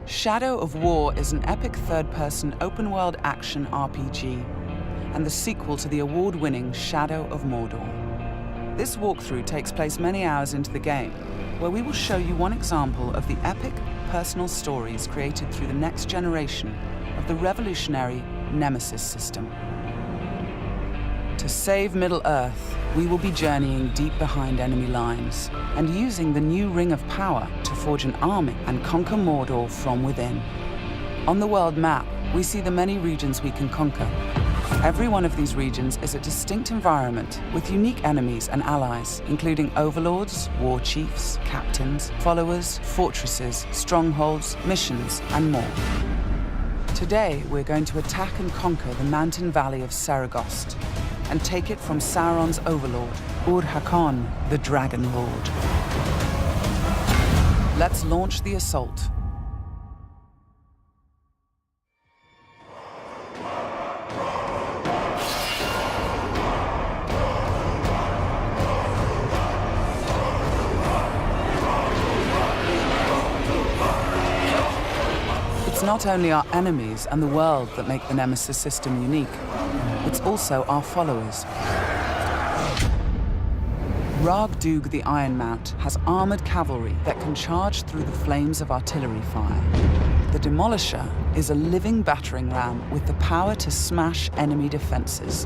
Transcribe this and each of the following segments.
Shadow of War is an epic third-person open-world action RPG and the sequel to the award-winning Shadow of Mordor. This walkthrough takes place many hours into the game, where we will show you one example of the epic personal stories created through the next generation of the revolutionary Nemesis system. To save Middle-earth, we will be journeying deep behind enemy lines and using the new Ring of Power to forge an army and conquer Mordor from within. On the world map, we see the many regions we can conquer. Every one of these regions is a distinct environment with unique enemies and allies, including overlords, war chiefs, captains, followers, fortresses, strongholds, missions, and more. Today, we're going to attack and conquer the mountain valley of Saragost and take it from Sauron's overlord, Ur-Hakon, the Dragon Lord. Let's launch the assault. It's not only our enemies and the world that make the Nemesis system unique, it's also our followers. Ragdug the Iron Mount has armored cavalry that can charge through the flames of artillery fire. The Demolisher is a living battering ram with the power to smash enemy defenses.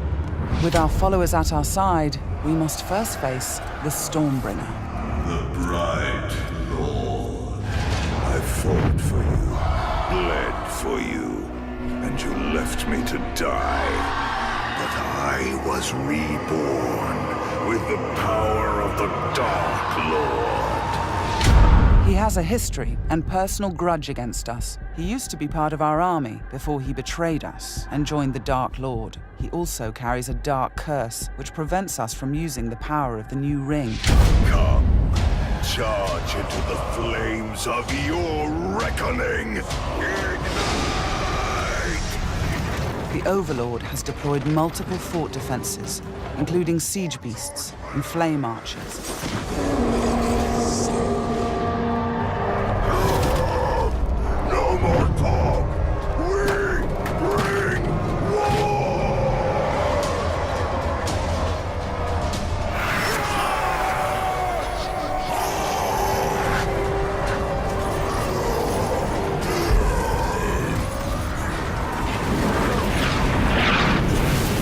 With our followers at our side, we must first face the Stormbringer. The bright Lord, I fought for you, bled for you, and you left me to die. But I was reborn with the power of the Dark Lord. He has a history and personal grudge against us. He used to be part of our army before he betrayed us and joined the Dark Lord. He also carries a dark curse which prevents us from using the power of the new ring. Come, charge into the flames of your reckoning. Ignite! The Overlord has deployed multiple fort defenses, including siege beasts and flame archers. No more talk! We bring war!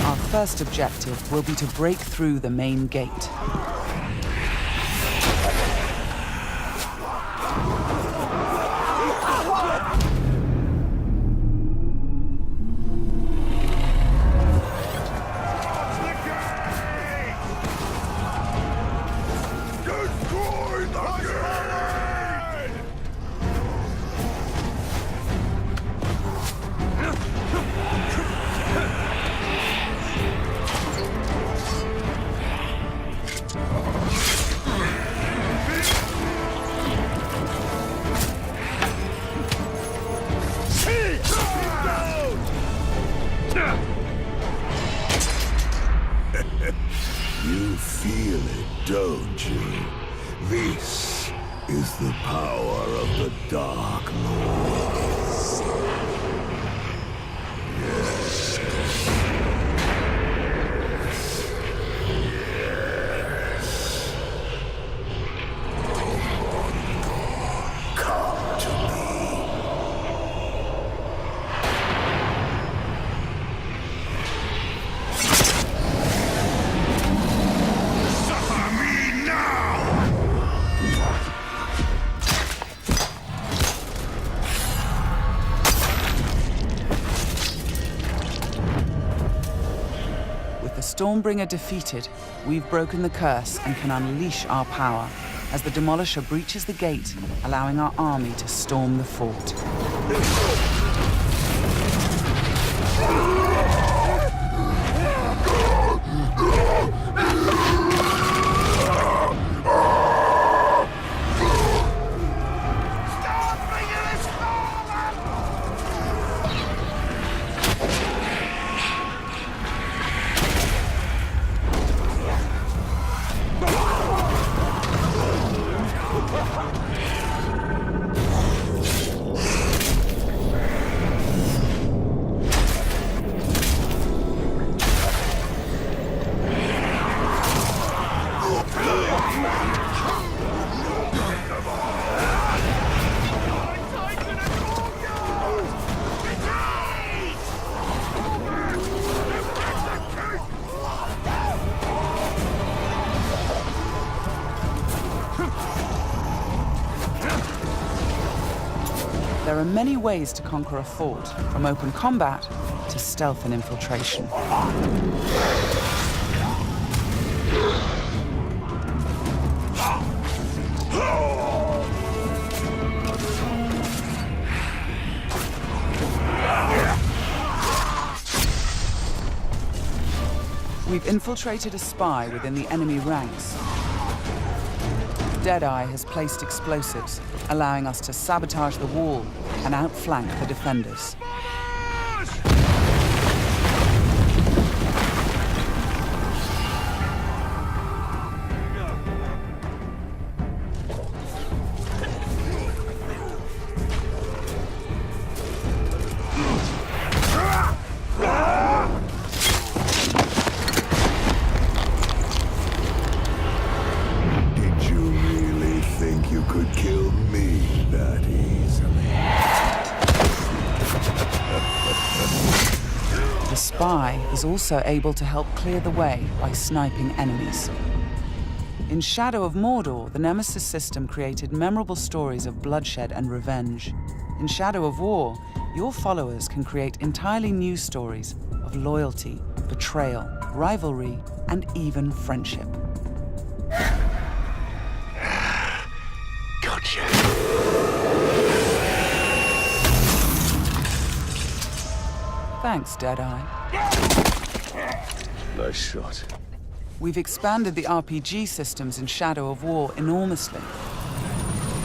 Our first objective will be to break through the main gate. You feel it, don't you? This is the power of the Dark Lord. Yes. Yes. Come to me. Suffer me now! With the Stormbringer defeated, we've broken the curse and can unleash our power as the Demolisher breaches the gate, allowing our army to storm the fort. There are many ways to conquer a fort, from open combat to stealth and infiltration. We've infiltrated a spy within the enemy ranks. Deadeye has placed explosives, allowing us to sabotage the wall and outflank the defenders. The spy is also able to help clear the way by sniping enemies. In Shadow of Mordor, the Nemesis system created memorable stories of bloodshed and revenge. In Shadow of War, your followers can create entirely new stories of loyalty, betrayal, rivalry, and even friendship. Gotcha. Thanks, Deadeye. Nice shot. We've expanded the RPG systems in Shadow of War enormously.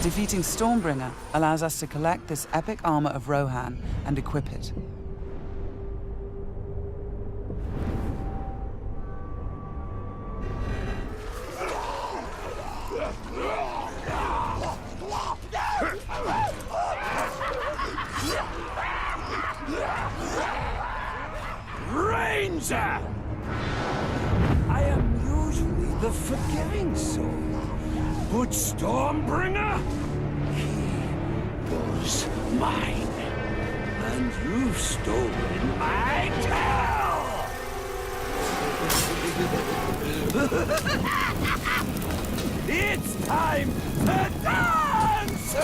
Defeating Stormbringer allows us to collect this epic armor of Rohan and equip it. Ranger! I am usually the forgiving soul, but Stormbringer, he was mine, and you've stolen my tail! It's time to dance!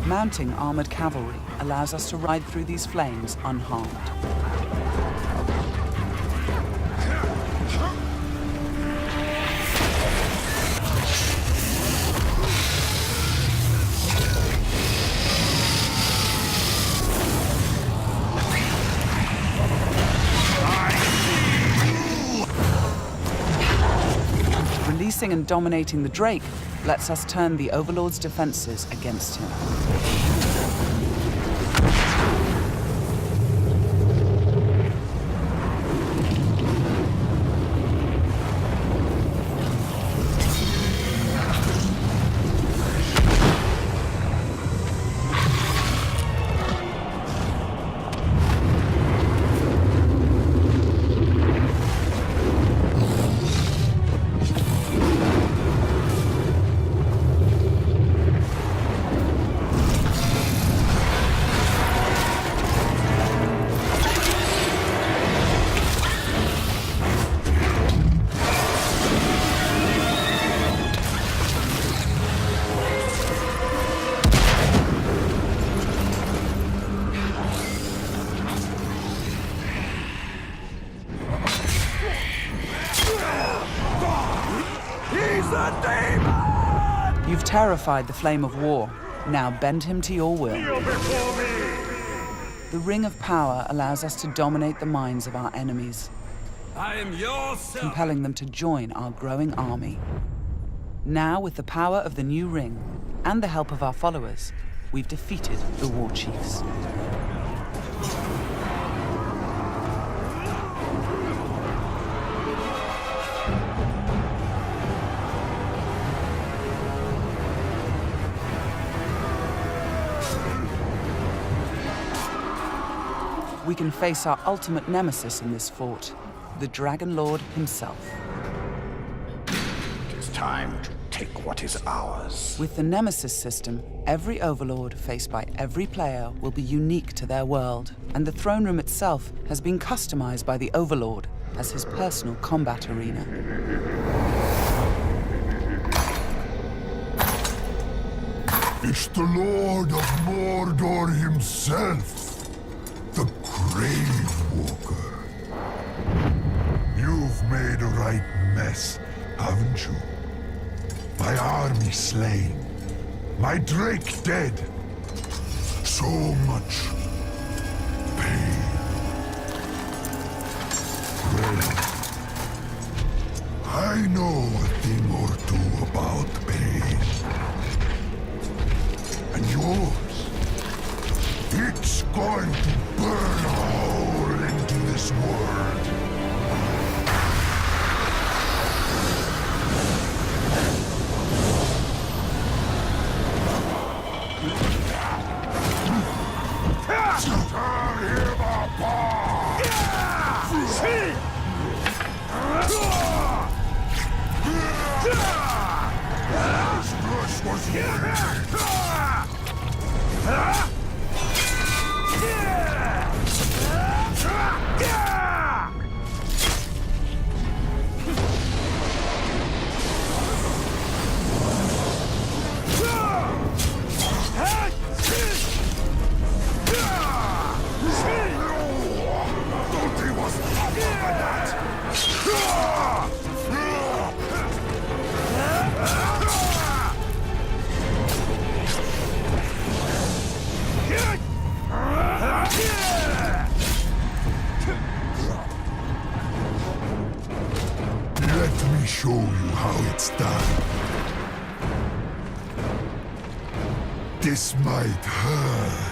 Mounting armored cavalry allows us to ride through these flames unharmed. Releasing and dominating the Drake lets us turn the Overlord's defenses against him. You've terrified the Flame of War. Now bend him to your will. The Ring of Power allows us to dominate the minds of our enemies, I am your son. compelling them to join our growing army. Now, with the power of the new ring and the help of our followers, we've defeated the War Chiefs. we can face our ultimate nemesis in this fort, the Dragon Lord himself. It is time to take what is ours. With the Nemesis system, every Overlord faced by every player will be unique to their world, and the throne room itself has been customized by the Overlord as his personal combat arena. It's the Lord of Mordor himself, the Grave Walker. You've made a right mess, haven't you? My army slain, my Drake dead. So much pain. Well, I know a thing or two about pain. And yours, it's going to burn a hole into this world. Tear him apart! This was Let me show you how it's done. This might hurt.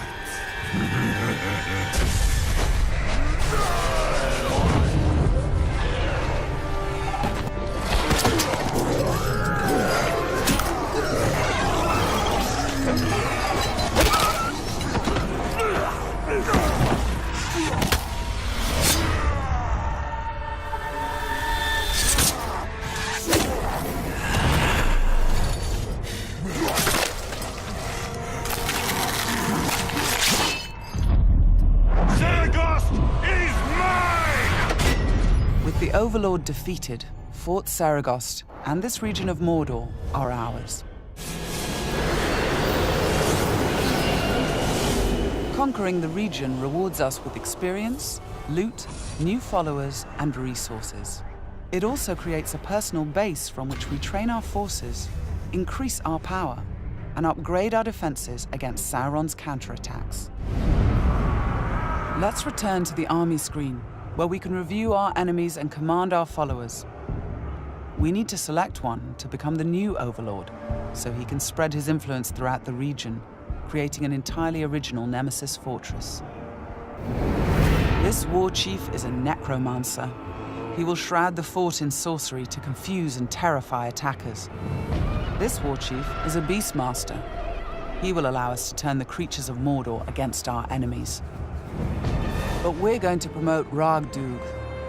With the Overlord defeated, Fort Saragost and this region of Mordor are ours. Conquering the region rewards us with experience, loot, new followers, and resources. It also creates a personal base from which we train our forces, increase our power, and upgrade our defenses against Sauron's counterattacks. Let's return to the army screen, where we can review our enemies and command our followers. We need to select one to become the new Overlord, so he can spread his influence throughout the region, creating an entirely original Nemesis fortress. This war chief is a necromancer. He will shroud the fort in sorcery to confuse and terrify attackers. This war chief is a beastmaster. He will allow us to turn the creatures of Mordor against our enemies. But we're going to promote Ragdug,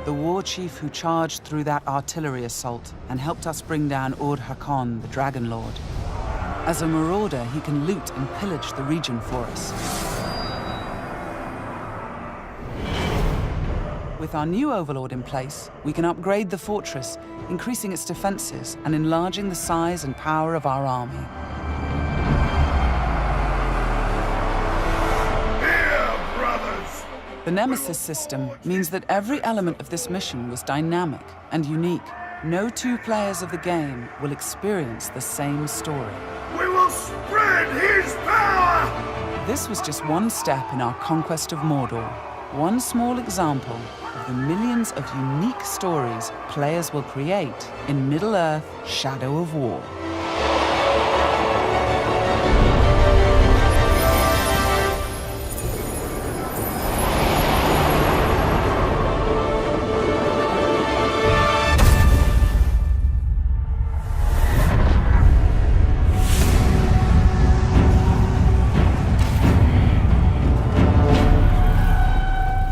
the war chief who charged through that artillery assault and helped us bring down Ord-Hakon, the Dragon Lord. As a marauder, he can loot and pillage the region for us. With our new Overlord in place, we can upgrade the fortress, increasing its defenses and enlarging the size and power of our army. The Nemesis system means that every element of this mission was dynamic and unique. No two players of the game will experience the same story. We will spread his power! This was just one step in our conquest of Mordor. One small example of the millions of unique stories players will create in Middle-earth: Shadow of War.